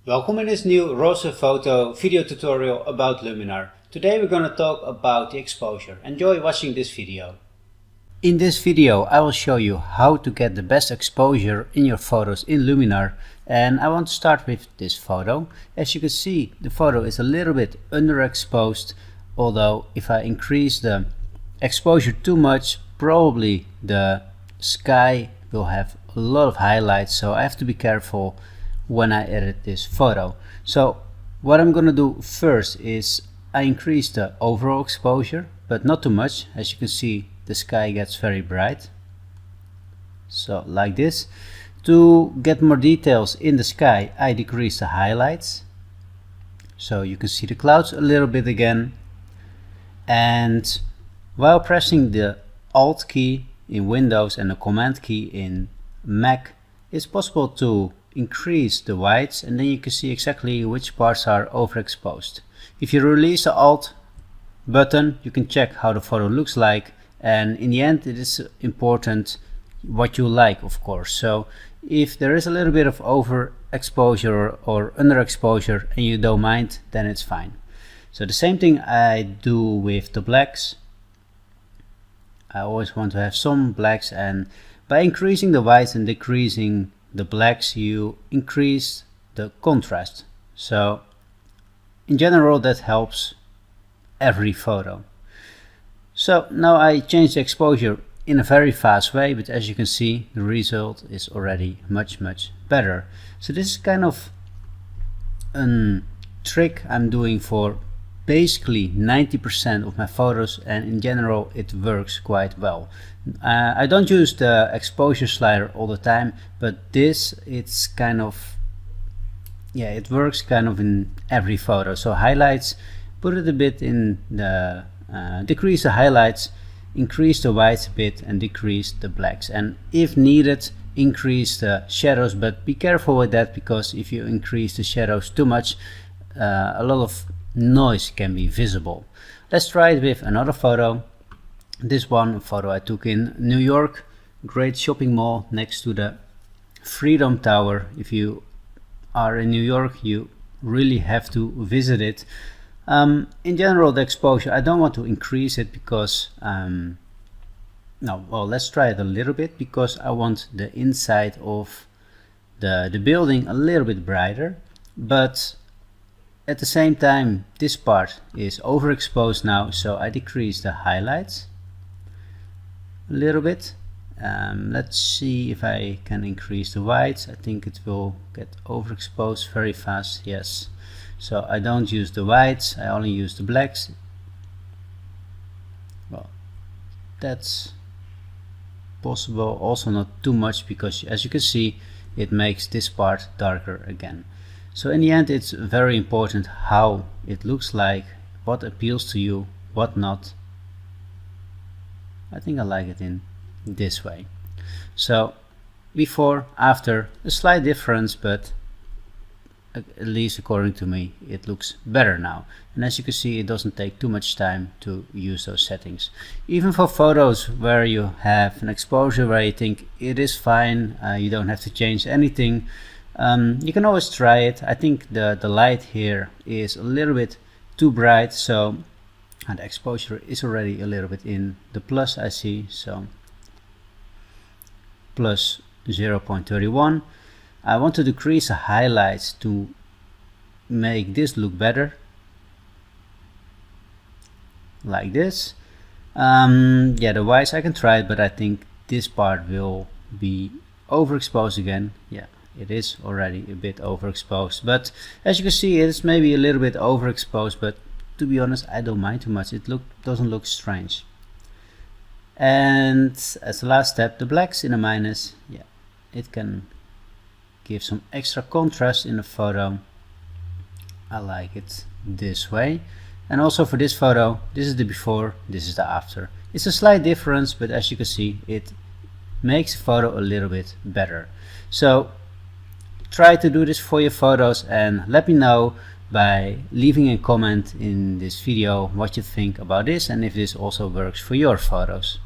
Welcome in this new RAWSTER photo video tutorial about Luminar. Today we're going to talk about the exposure. Enjoy watching this video. In this video I will show you how to get the best exposure in your photos in Luminar, and I want to start with this photo. As you can see, the photo is a little bit underexposed, although if I increase the exposure too much, probably the sky will have a lot of highlights, so I have to be careful when I edit this photo. So what I'm gonna do first is I increase the overall exposure, but not too much. As you can see, the sky gets very bright, so like this. To get more details in the sky, I decrease the highlights, so you can see the clouds a little bit again. And while pressing the Alt key in Windows and the Command key in Mac, it's possible to increase the whites, and then you can see exactly which parts are overexposed. If you release the Alt button, you can check how the photo looks like, and in the end it is important what you like, of course. So if there is a little bit of overexposure or underexposure and you don't mind, then it's fine. So the same thing I do with the blacks. I always want to have some blacks, and by increasing the whites and decreasing the blacks, you increase the contrast. So in general that helps every photo. So now I change the exposure in a very fast way, but as you can see, the result is already much better. So this is kind of a trick I'm doing for basically 90% of my photos, and in general it works quite well. I don't use the exposure slider all the time, but this, it's kind of, yeah, it works kind of in every photo. So highlights, put it a bit in the decrease the highlights, increase the whites a bit, and decrease the blacks, and if needed increase the shadows, but be careful with that, because if you increase the shadows too much, a lot of noise can be visible. Let's try it with another photo. This one, a photo I took in New York, great shopping mall next to the Freedom Tower. If you are in New York, you really have to visit it. In general, the exposure, I don't want to increase it because let's try it a little bit, because I want the inside of the building a little bit brighter, but at the same time this part is overexposed now, so I decrease the highlights a little bit. Let's see if I can increase the whites. I think it will get overexposed very fast. Yes, so I don't use the whites, I only use the blacks. Well, that's possible, also not too much, because as you can see it makes this part darker again. So in the end it's very important how it looks like, what appeals to you, what not. I think I like it in this way. So before, after, a slight difference, but at least according to me it looks better now. And as you can see, it doesn't take too much time to use those settings. Even for photos where you have an exposure where you think it is fine, you don't have to change anything, you can always try it. I think the light here is a little bit too bright, so and the exposure is already a little bit in the plus, I see, so plus 0.31. I want to decrease the highlights to make this look better, like this. Yeah, the whites I can try it, but I think this part will be overexposed again. Yeah, it is already a bit overexposed, but as you can see it's maybe a little bit overexposed, but to be honest I don't mind too much. It doesn't look strange. And as the last step, the blacks in a minus. Yeah, it can give some extra contrast in the photo. I like it this way. And also for this photo, this is the before, this is the after. It's a slight difference, but as you can see it makes the photo a little bit better. So try to do this for your photos and let me know by leaving a comment in this video what you think about this, and if this also works for your photos.